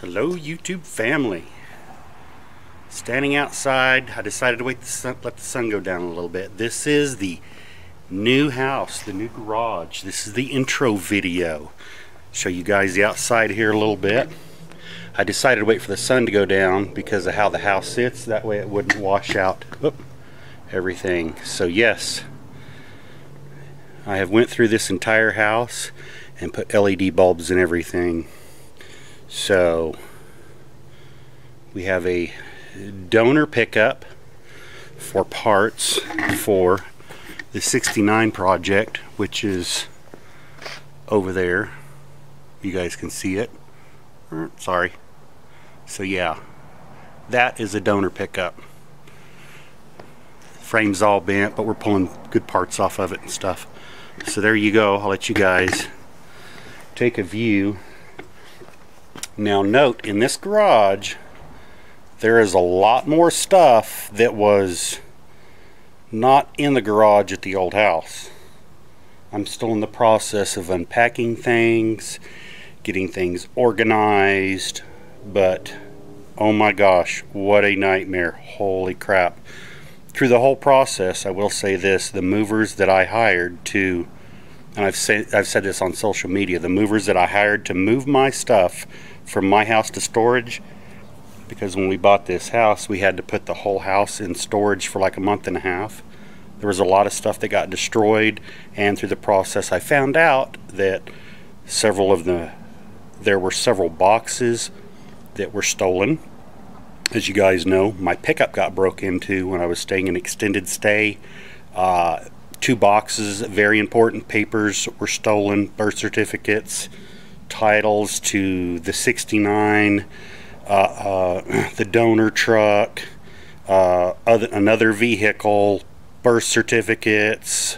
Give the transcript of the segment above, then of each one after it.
Hello YouTube family. Standing outside, I decided to let the sun go down a little bit. This is the new house, the new garage. This is the intro video. Show you guys the outside here a little bit. I decided to wait for the sun to go down because of how the house sits. That way it wouldn't wash out everything. So yes, I have went through this entire house and put LED bulbs and everything. So we have a donor pickup for parts for the 69 project, which is over there. You guys can see it. Sorry. So yeah, that is a donor pickup. Frame's all bent, but we're pulling good parts off of it and stuff. So there you go. I'll let you guys take a view. Now note, in this garage there is a lot more stuff that was not in the garage at the old house. I'm still in the process of unpacking things, getting things organized, but oh my gosh, what a nightmare. Holy crap. Through the whole process, I will say this, the movers that I hired to, and I've said this on social media, the movers that I hired to move my stuff from my house to storage, because when we bought this house we had to put the whole house in storage for like a month and a half. There was a lot of stuff that got destroyed, and through the process I found out that there were several boxes that were stolen. As you guys know, my pickup got broke into when I was staying in extended stay. 2 boxes, very important papers were stolen, birth certificates, titles to the 69, the donor truck, another vehicle, birth certificates,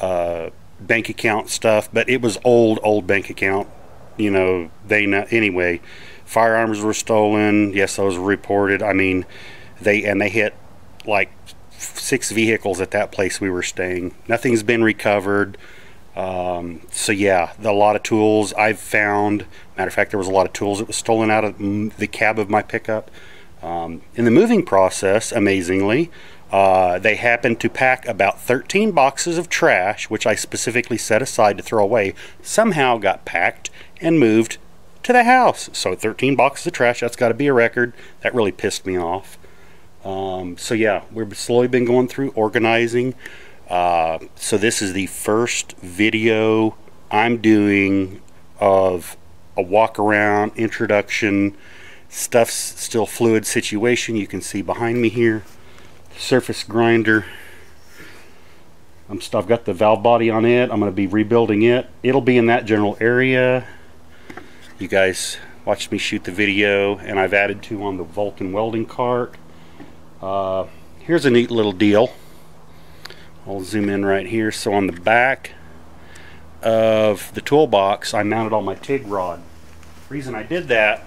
bank account stuff, but it was old bank account, you know, anyway. Firearms were stolen. Yes, those were reported. I mean, they hit like 6 vehicles at that place we were staying. Nothing's been recovered. So yeah, a lot of tools I've found. Matter of fact, there was a lot of tools that was stolen out of the cab of my pickup. In the moving process, amazingly, they happened to pack about 13 boxes of trash, which I specifically set aside to throw away, somehow got packed and moved to the house. So 13 boxes of trash, that's got to be a record. That really pissed me off. So yeah, we've slowly been going through organizing. So this is the first video I'm doing of a walk around, introduction. Stuff's still fluid situation. You can see behind me here, surface grinder. I've got the valve body on it. I'm going to be rebuilding it. It'll be in that general area. You guys watched me shoot the video, and I've added 2 on the Vulcan welding cart. Here's a neat little deal. I'll zoom in right here. So on the back of the toolbox I mounted all my TIG rod. The reason I did that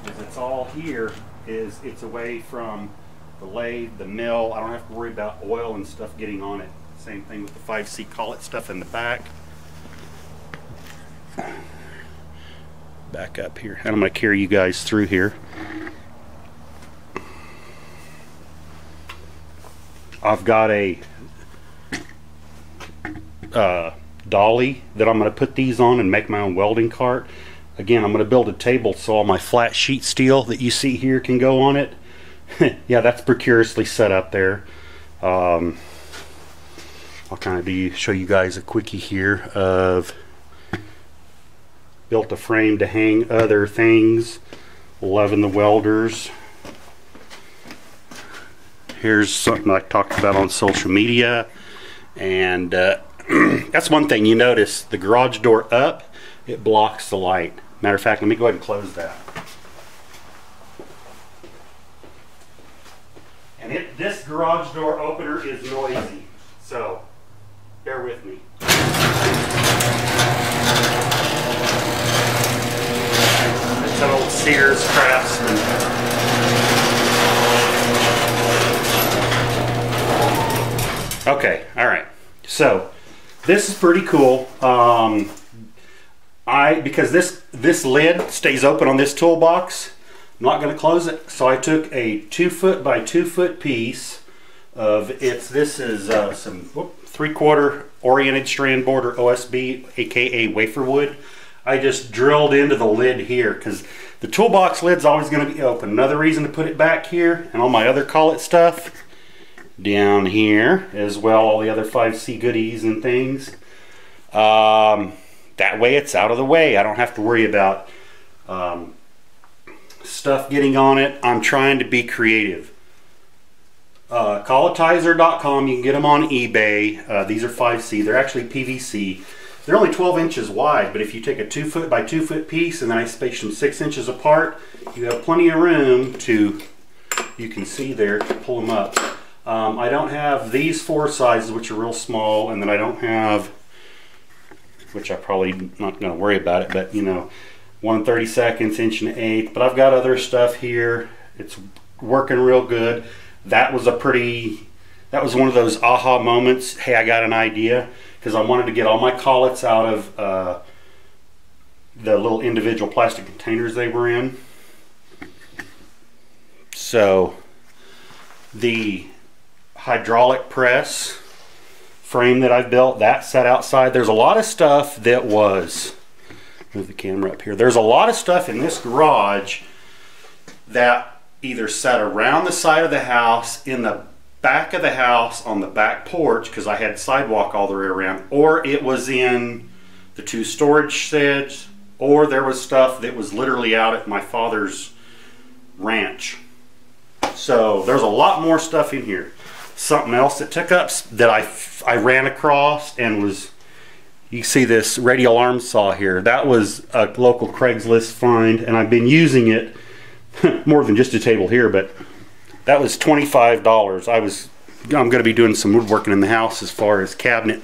is it's all here, it's away from the lathe, the mill. I don't have to worry about oil and stuff getting on it. Same thing with the 5C collet stuff in the back. Back up here, and I'm going to carry you guys through here. I've got a dolly that I'm going to put these on and make my own welding cart. Again, I'm going to build a table so all my flat sheet steel that you see here can go on it. Yeah, that's precariously set up there. I'll kind of show you guys a quickie here of built a frame to hang other things. Loving the welders. Here's something I talked about on social media, and that's one thing you notice, the garage door up, it blocks the light. Matter of fact, let me go ahead and close that. And this garage door opener is noisy, so bear with me. It's an old Sears Craftsman. Okay, alright. So, this is pretty cool. because this lid stays open on this toolbox, I'm not going to close it. So I took a 2 foot by 2 foot piece of this is some 3/4 oriented strand board, or OSB, aka wafer wood. I just drilled into the lid here because the toolbox lid's always going to be open. Another reason to put it back here, and all my other Call It stuff down here as well, all the other 5C goodies and things. That way it's out of the way. I don't have to worry about stuff getting on it. I'm trying to be creative. Callitizer.com, you can get them on eBay. These are 5C. They're actually PVC. They're only 12 inches wide, but if you take a 2 foot by 2 foot piece and then I space them 6 inches apart, you have plenty of room to, you can see there, to pull them up. I don't have these 4 sizes, which are real small, and then I don't have, which I probably not going to worry about it, but you know, 1/32, inch and 1/8. But I've got other stuff here. It's working real good. That was one of those aha moments. Hey, I got an idea, because I wanted to get all my collets out of the little individual plastic containers they were in. So the hydraulic press frame that I've built, that sat outside. There's a lot of stuff that was, move the camera up here, there's a lot of stuff in this garage that either sat around the side of the house, in the back of the house, on the back porch, because I had sidewalk all the way around, or it was in the 2 storage sheds, or there was stuff that was literally out at my father's ranch. So there's a lot more stuff in here. Something else that took up, that I ran across, and was, you see this radial arm saw here, that was a local Craigslist find, and I've been using it more than just a table here, but that was $25. I'm going to be doing some woodworking in the house as far as cabinet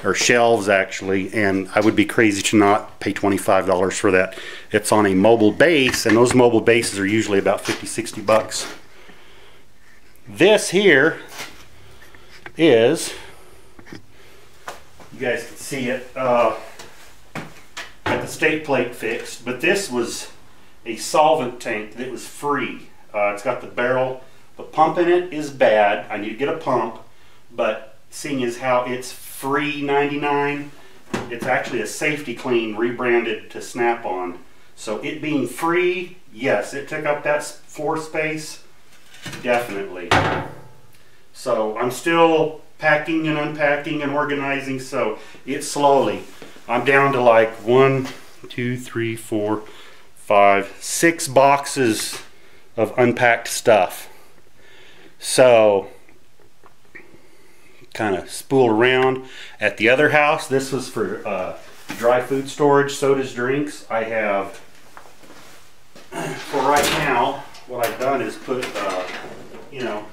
or shelves actually, and I would be crazy to not pay $25 for that. It's on a mobile base, and those mobile bases are usually about 50-60 bucks. This here is, you guys can see it, got the state plate fixed, but this was a solvent tank that was free. It's got the barrel. The pump in it is bad. I need to get a pump, but seeing as how it's free 99, it's actually a Safety Clean rebranded to Snap-on. So it being free, yes, it took up that floor space, definitely. So I'm still packing and unpacking and organizing, so it's slowly. I'm down to like 1, 2, 3, 4, 5, 6 boxes of unpacked stuff. So kind of spool around. At the other house, this was for dry food storage, sodas, drinks. I have, for right now, what I've done is put you know,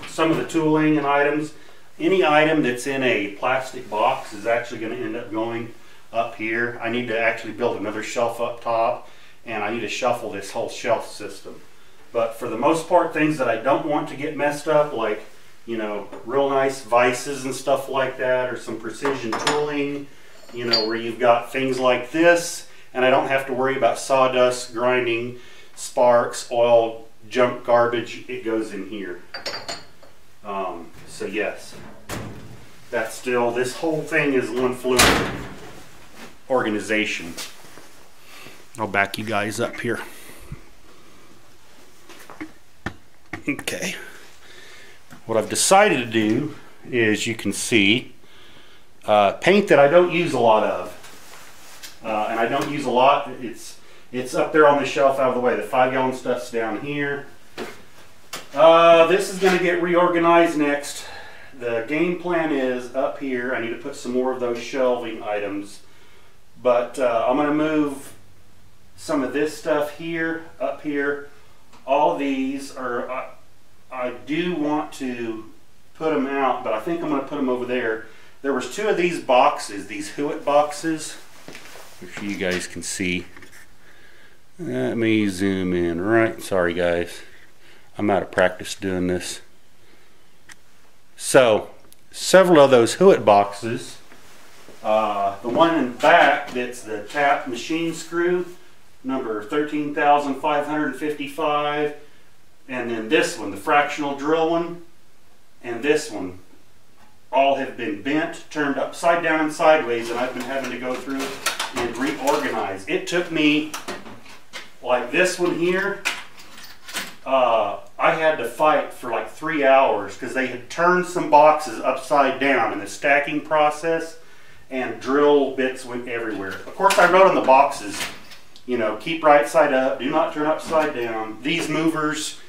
some of the tooling and items. Any item that's in a plastic box is actually going to end up going up here. I need to actually build another shelf up top, and I need to shuffle this whole shelf system. But for the most part, things that I don't want to get messed up, like, you know, real nice vices and stuff like that, or some precision tooling, you know, where you've got things like this, and I don't have to worry about sawdust, grinding, sparks, oil, junk, garbage. It goes in here. So yes, that's still, this whole thing is one fluid organization. I'll back you guys up here. Okay. What I've decided to do is, you can see, paint that I don't use a lot of. And I don't use a lot. It's up there on the shelf out of the way. The 5-gallon stuff's down here. This is going to get reorganized next. The game plan is up here. I need to put some more of those shelving items. But I'm going to move some of this stuff here, up here. All of these are, I do want to put them out, but I think I'm going to put them over there. There was 2 of these boxes, these Hewitt boxes, which you guys can see. Let me zoom in, right? Sorry guys, I'm out of practice doing this. So, several of those Hewitt boxes The one in the back, that's the tap machine screw, number 13,555. And then this one, the fractional drill one, and this one, all have been bent, turned upside down and sideways, and I've been having to go through and reorganize. It took me, like this one here, I had to fight for like 3 hours because they had turned some boxes upside down in the stacking process, and drill bits went everywhere. Of course, I wrote on the boxes, you know, keep right side up, do not turn upside down. These movers,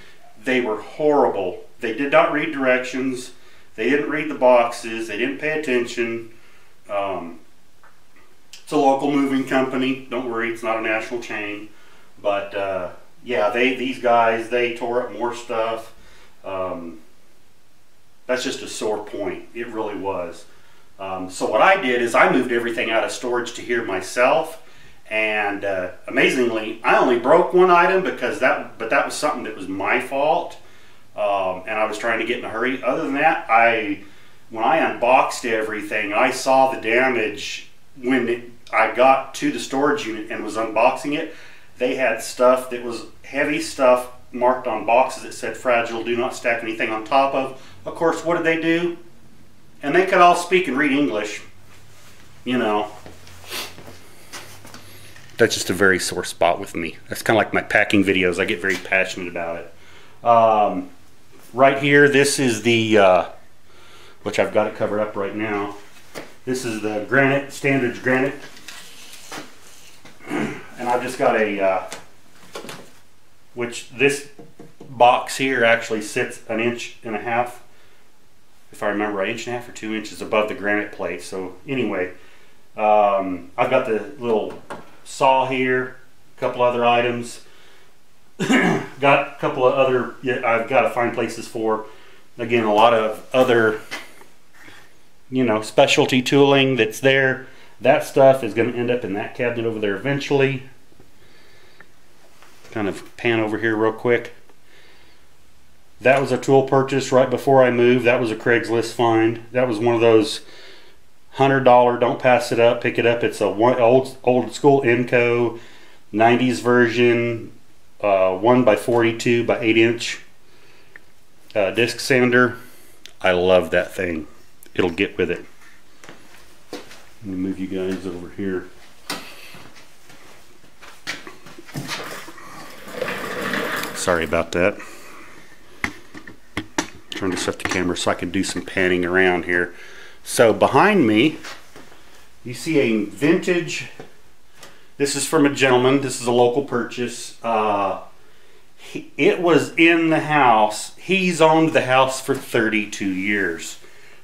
they were horrible. They did not read directions. They didn't read the boxes. They didn't pay attention. It's a local moving company. Don't worry, it's not a national chain. But yeah, these guys, they tore up more stuff. That's just a sore point. It really was. So what I did is I moved everything out of storage to here myself, and amazingly, I only broke one item because that was something that was my fault, and I was trying to get in a hurry. Other than that, when I unboxed everything, I saw the damage when I got to the storage unit and was unboxing it. They had stuff that was heavy stuff marked on boxes that said fragile, do not stack anything on top of. Of course, what did they do? And they could all speak and read English, you know. That's just a very sore spot with me. That's kind of like my packing videos. I get very passionate about it. Right here, this is the, which I've got it covered up right now. This is the granite, standard granite. And I've just got a, which this box here actually sits 1.5 inches, if I remember right, 1.5 inches or 2 inches above the granite plate. So anyway, I've got the little saw here, a couple other items. Got a couple of other, I've got to find places for, again, a lot of other, you know, specialty tooling that's there. That stuff is going to end up in that cabinet over there eventually. Kind of pan over here real quick. That was a tool purchase right before I moved. That was a Craigslist find. That was one of those $100, don't pass it up, pick it up. It's a old school Inco 90s version, 1x42 by 8 inch disc sander. I love that thing. It'll get with it. Let me move you guys over here. Sorry about that. Turn this up the camera so I can do some panning around here. So behind me, you see a vintage, this is from a gentleman, this is a local purchase. It was in the house, he's owned the house for 32 years.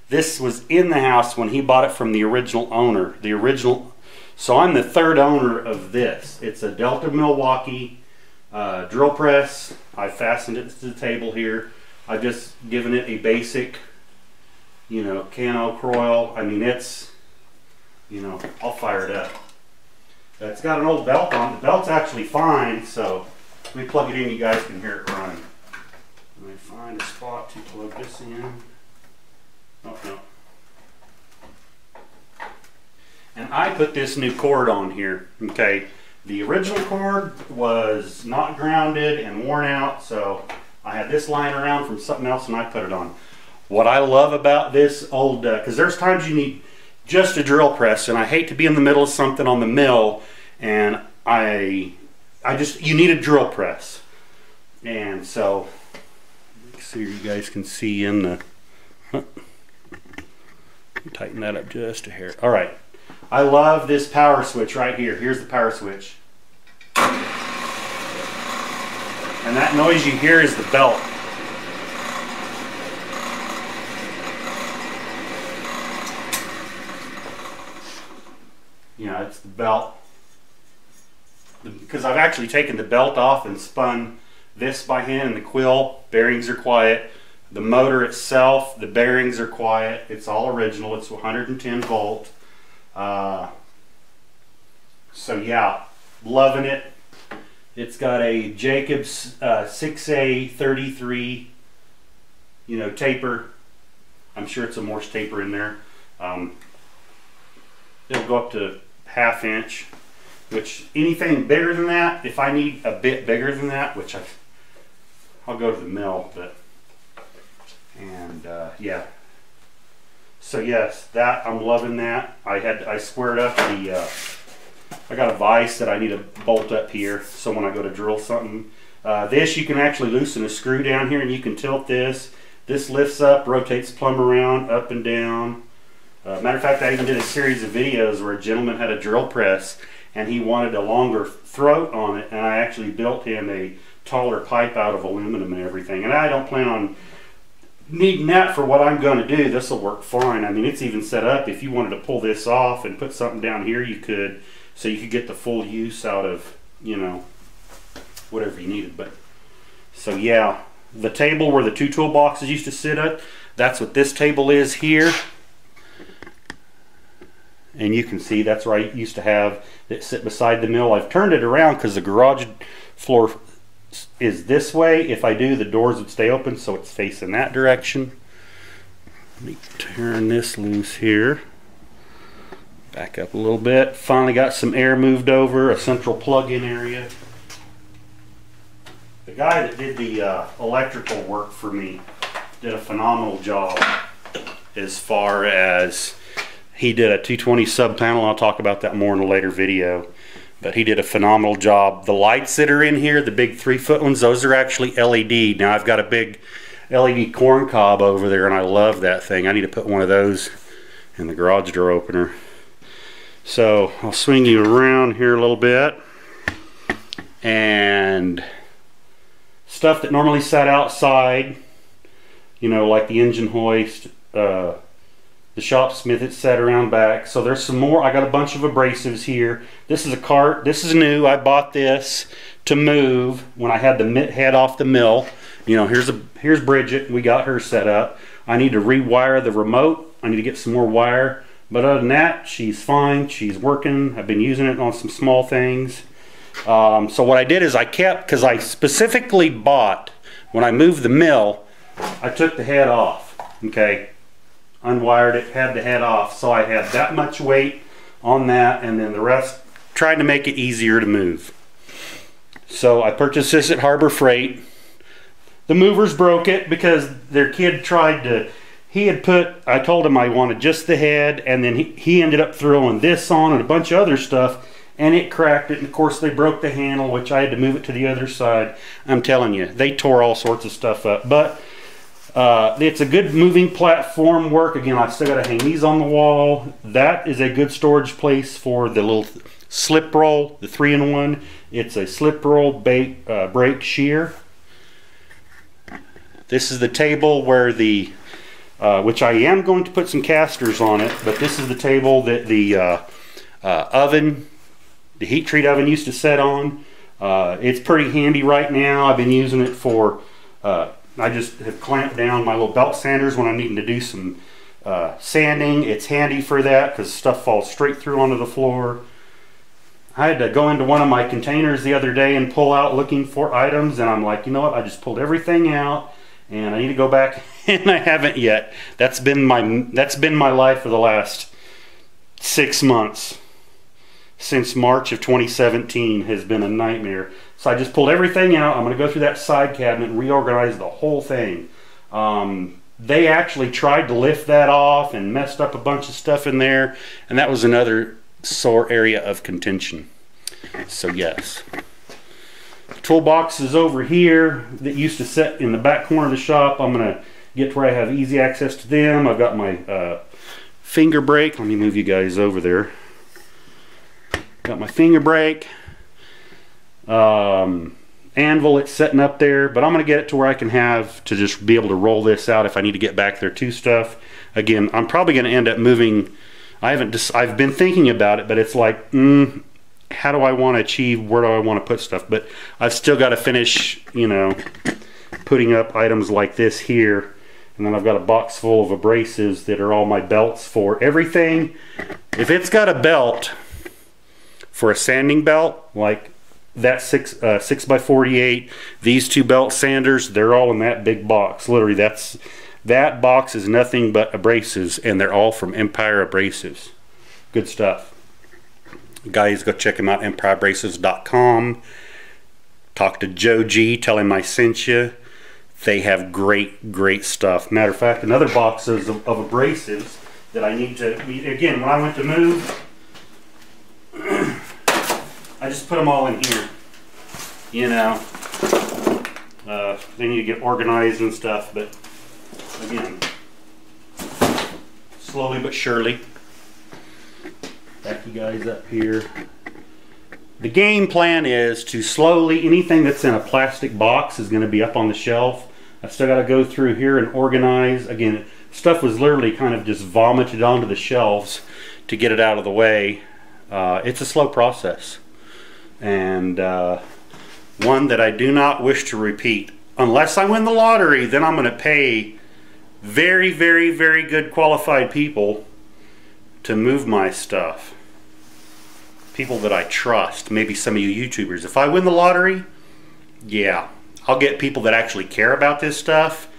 This was in the house when he bought it from the original owner. So I'm the third owner of this. It's a Delta Milwaukee drill press. I fastened it to the table here. I've just given it a basic, you know, cano coil. I mean, it's, you know, I'll fire it up. It's got an old belt on. The belt's actually fine, so let me plug it in. You guys can hear it run. Let me find a spot to plug this in. Oh, no. And I put this new cord on here, okay? The original cord was not grounded and worn out, so I had this lying around from something else and I put it on. What I love about this old, because there's times you need just a drill press, and I hate to be in the middle of something on the mill, and you need a drill press. And so, so you guys can see in the, tighten that up just a hair. All right, I love this power switch right here. Here's the power switch. And that noise you hear is the belt. You know, it's the belt. Because I've actually taken the belt off and spun this by hand, and the quill bearings are quiet. The motor itself, the bearings are quiet. It's all original. It's 110 volt. So yeah, loving it. It's got a Jacobs 6A33, you know, taper. I'm sure it's a Morse taper in there. it'll go up to 1/2 inch, which anything bigger than that, if I need a bit bigger than that, which I'll go to the mill, but, and yeah. So yes, that, I'm loving that. I squared up the, I got a vise that I need to bolt up here, so when I go to drill something, this you can actually loosen a screw down here and you can tilt this. This lifts up, rotates plumb around, up and down. Matter of fact, I even did a series of videos where a gentleman had a drill press and he wanted a longer throat on it, and I actually built him a taller pipe out of aluminum and everything. And I don't plan on needing that for what I'm going to do. This will work fine. I mean, it's even set up. If you wanted to pull this off and put something down here, you could, so you could get the full use out of, you know, whatever you needed. But so yeah, the table where the 2 toolboxes used to sit at, that's what this table is here. And you can see that's where I used to have it sit beside the mill. I've turned it around because the garage floor is this way. If I do, the doors would stay open, so it's facing that direction. Let me turn this loose here. Back up a little bit. Finally got some air moved over, a central plug-in area. The guy that did the electrical work for me did a phenomenal job as far as he did a 220 sub panel. I'll talk about that more in a later video. But he did a phenomenal job. The lights that are in here, the big 3-foot ones, those are actually LED. Now I've got a big LED corn cob over there and I love that thing. I need to put one of those in the garage door opener. So I'll swing you around here a little bit. And stuff that normally sat outside, you know, like the engine hoist, the shop smith, it's set around back. So there's some more. I got a bunch of abrasives here. This is a cart. This is new. I bought this to move when I had the head off the mill. You know, here's Bridget. We got her set up. I need to rewire the remote. I need to get some more wire. But other than that, she's fine. She's working. I've been using it on some small things. So what I did is I kept, because I specifically bought, when I moved the mill, I took the head off. Okay. Unwired it, had the head off, so I had that much weight on that, and then the rest, trying to make it easier to move. So I purchased this at Harbor Freight. The movers broke it because their kid tried to, I told him I wanted just the head, and then he ended up throwing this on and a bunch of other stuff, and it cracked it, and of course they broke the handle, which I had to move it to the other side. I'm telling you, they tore all sorts of stuff up. But it's a good moving platform work. Again, I've still got to hang these on the wall. That is a good storage place for the little slip roll, the 3-in-1. It's a slip roll brake shear. This is the table where the, which I am going to put some casters on it, but this is the table that the oven, the heat treat oven used to set on. It's pretty handy right now. I've been using it for, I just have clamped down my little belt sanders when I'm needing to do some sanding. It's handy for that because stuff falls straight through onto the floor. I had to go into one of my containers the other day and pull out looking for items, and I'm like, you know what, I just pulled everything out and I need to go back, and I haven't yet. That's been my life for the last 6 months. Since March of 2017 has been a nightmare. So I just pulled everything out. I'm going to go through that side cabinet and reorganize the whole thing. They actually tried to lift that off and messed up a bunch of stuff in there, and that was another sore area of contention. So yes. The toolbox is over here that used to sit in the back corner of the shop. I'm going to get to where I have easy access to them. I've got my finger brake. Let me move you guys over there. Got my finger brake, anvil, it's setting up there, but I'm going to get it to where I can have to just be able to roll this out if I need to get back there to stuff. Again, I'm probably going to end up moving. I've been thinking about it, but it's like, how do I want to achieve, where do I want to put stuff? But I've still got to finish, you know, putting up items like this here. And then I've got a box full of abrasives that are all my belts for everything. If it's got a belt for a sanding belt, like that 6x48, these 2 belt sanders, they're all in that big box. Literally, that box is nothing but abrasives, and they're all from Empire Abrasives. Good stuff. Guys, go check him out, EmpireAbrasives.com. Talk to Joe G, tell him I sent you. They have great stuff. Matter of fact, another box of abrasives that I need to, again, when I went to move, I just put them all in here. You know, they need to get organized and stuff, but again, slowly but surely. Back you guys up here. The game plan is to slowly, anything that's in a plastic box is going to be up on the shelf. I've still got to go through here and organize. Again, stuff was literally kind of just vomited onto the shelves to get it out of the way. It's a slow process, and one that I do not wish to repeat. Unless I win the lottery, then I'm going to pay very good qualified people to move my stuff. People that I trust, maybe some of you YouTubers. If I win the lottery, yeah, I'll get people that actually care about this stuff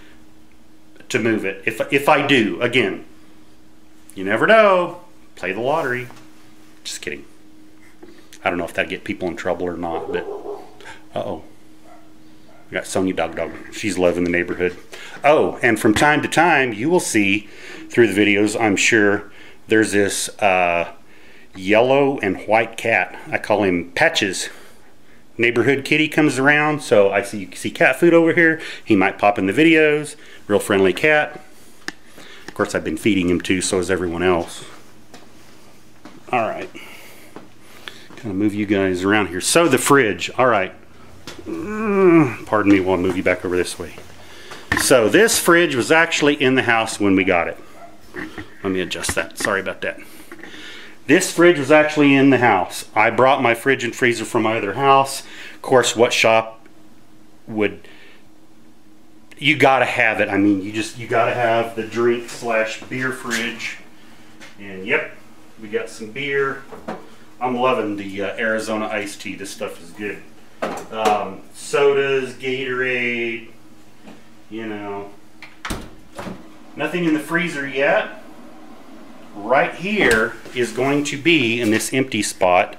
to move it. If I do, again, you never know. Play the lottery. Just kidding. I don't know if that'd get people in trouble or not, but uh-oh. I got Sonya Dog. She's loving the neighborhood. Oh, and from time to time, you will see through the videos, I'm sure, there's this yellow and white cat. I call him Patches. Neighborhood kitty comes around, so I see, you see cat food over here. He might pop in the videos. Real friendly cat. Of course, I've been feeding him too, so has everyone else. All right. Kind of move you guys around here. So the fridge. All right. Pardon me while I move you back over this way. So this fridge was actually in the house when we got it. Let me adjust that. Sorry about that. This fridge was actually in the house. I brought my fridge and freezer from my other house. Of course, what shop would... You gotta have it. I mean, you gotta have the drink/beer fridge. And yep, we got some beer. I'm loving the Arizona iced tea. This stuff is good. Sodas, Gatorade, you know. Nothing in the freezer yet. Right here is going to be in this empty spot.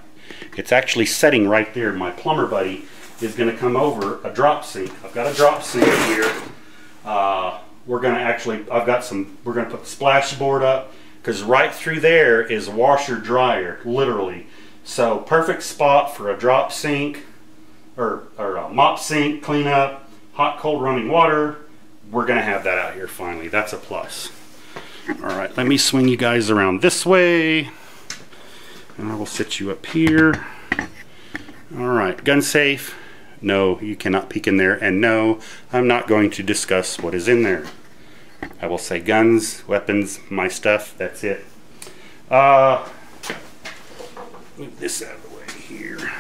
It's actually setting right there. My plumber buddy is going to come over a drop sink. I've got a drop sink here. We're going to actually, we're going to put the splash board up, because right through there is washer dryer, literally. So perfect spot for a drop sink or a mop sink, clean up, hot cold running water. We're going to have that out here finally. That's a plus. Alright, let me swing you guys around this way, and I will sit you up here. Alright, gun safe. No, you cannot peek in there, and no, I'm not going to discuss what is in there. I will say guns, weapons, my stuff, that's it. Move this out of the way here.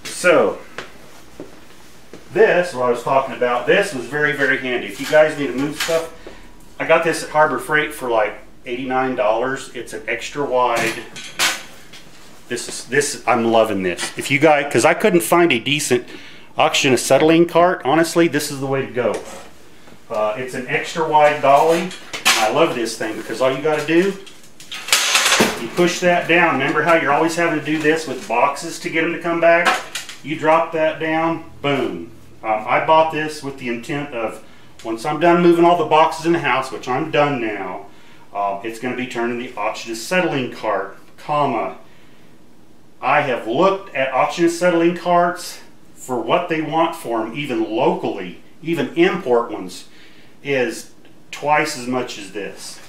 So, this, what I was talking about, this was very handy. If you guys need to move stuff, I got this at Harbor Freight for like $89. It's an extra wide. I'm loving this. If you guys, because I couldn't find a decent auction acetylene cart, honestly, this is the way to go. It's an extra wide dolly. I love this thing because all you got to do, you push that down. Remember how you're always having to do this with boxes to get them to come back? You drop that down, boom. I bought this with the intent of, once I'm done moving all the boxes in the house, which I'm done now, it's going to be turned into the auction acetylene cart, comma. I have looked at auction acetylene carts for what they want for them, even locally, even import ones, is twice as much as this.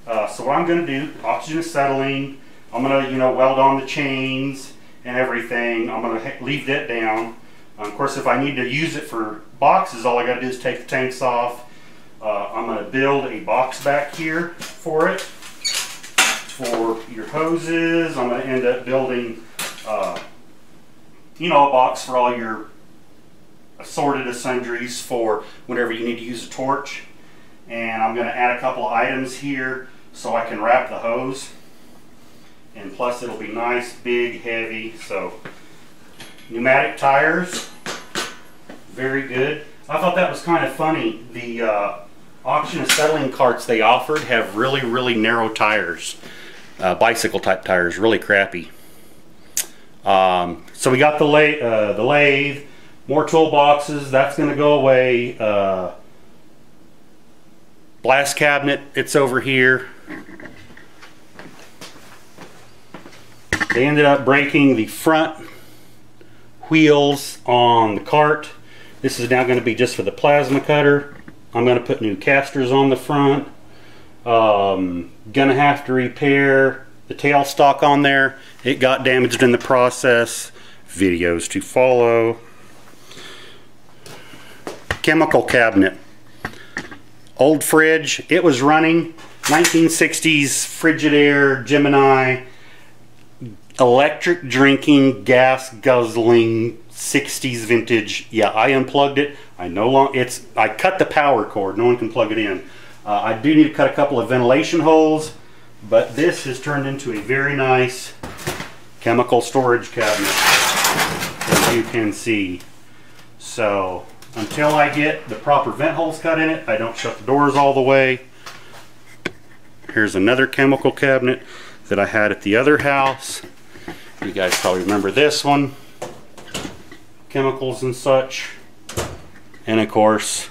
So what I'm going to do, auction acetylene, I'm going to, weld on the chains and everything. I'm going to leave that down. Of course, if I need to use it for boxes, all I got to do is take the tanks off. I'm going to build a box back here for it. For your hoses, I'm going to end up building, a box for all your assorted sundries for whenever you need to use a torch. And I'm going to add a couple of items here so I can wrap the hose. And plus it'll be nice, big, heavy. So pneumatic tires, very good. I thought that was kind of funny. The auction acetylene carts they offered have really narrow tires, bicycle type tires, really crappy. So we got the lathe, more toolboxes, that's going to go away. Blast cabinet, it's over here. They ended up breaking the front wheels on the cart. This is now going to be just for the plasma cutter. I'm going to put new casters on the front. Gonna have to repair the tailstock on there. It got damaged in the process. Videos to follow. Chemical cabinet. Old fridge. It was running. 1960s Frigidaire Gemini. Electric drinking, gas guzzling, 60s vintage. Yeah, I unplugged it. I cut the power cord. No one can plug it in. I do need to cut a couple of ventilation holes, but this has turned into a very nice chemical storage cabinet, as you can see. So until I get the proper vent holes cut in it, I don't shut the doors all the way. Here's another chemical cabinet that I had at the other house. You guys probably remember this one. Chemicals and such. And of course,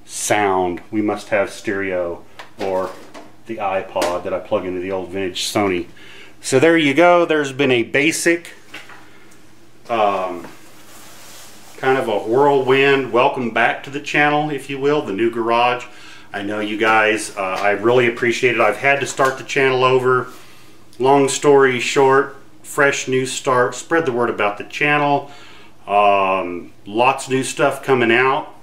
sound. We must have stereo, or the iPod that I plug into the old vintage Sony. So there you go. There's been a basic kind of a whirlwind welcome back to the channel, if you will, the new garage. I know you guys, I really appreciate it. I've had to start the channel over. Long story short, fresh new start. Spread the word about the channel. Lots of new stuff coming out.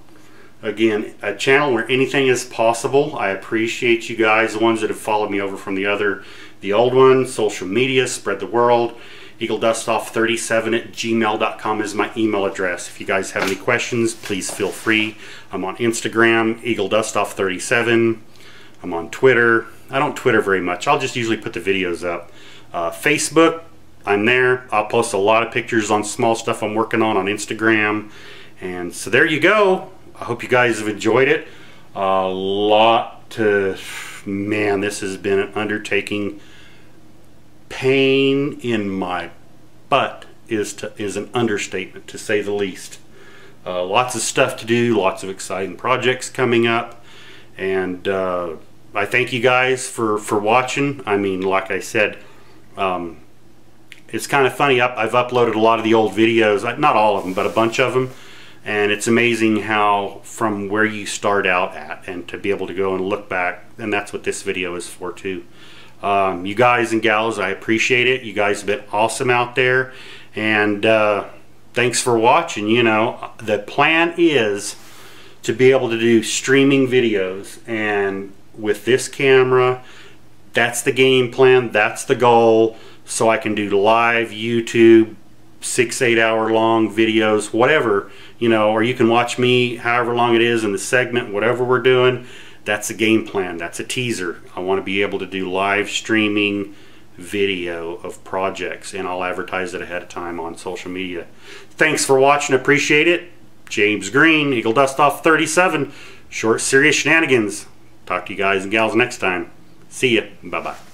Again, a channel where anything is possible. I appreciate you guys, the ones that have followed me over from the old one. Social media, spread the word. EagleDustOff37@gmail.com is my email address. If you guys have any questions, please feel free. I'm on Instagram, EagleDustOff37. I'm on Twitter. I don't Twitter very much. I'll just usually put the videos up. Facebook, I'm there. I'll post a lot of pictures on small stuff I'm working on Instagram. And so there you go. I hope you guys have enjoyed it. Man, this has been an undertaking. Pain in my butt is an understatement, to say the least. Lots of stuff to do, lots of exciting projects coming up, and I thank you guys for watching. I mean, like I said, it's kind of funny. I've uploaded a lot of the old videos, not all of them, but a bunch of them, and it's amazing how from where you start out at, and to be able to go and look back, and that's what this video is for too. You guys and gals, I appreciate it. You guys have been awesome out there, and thanks for watching. You know, the plan is to be able to do streaming videos, and with this camera, that's the game plan, that's the goal, so I can do live YouTube 6-8 hour long videos, whatever, you know, or you can watch me however long it is in the segment, whatever we're doing. That's a game plan. That's a teaser. I want to be able to do live streaming video of projects, and I'll advertise it ahead of time on social media. Thanks for watching. Appreciate it. James Green, EagleDustOff37. Short, serious shenanigans. Talk to you guys and gals next time. See ya. Bye-bye.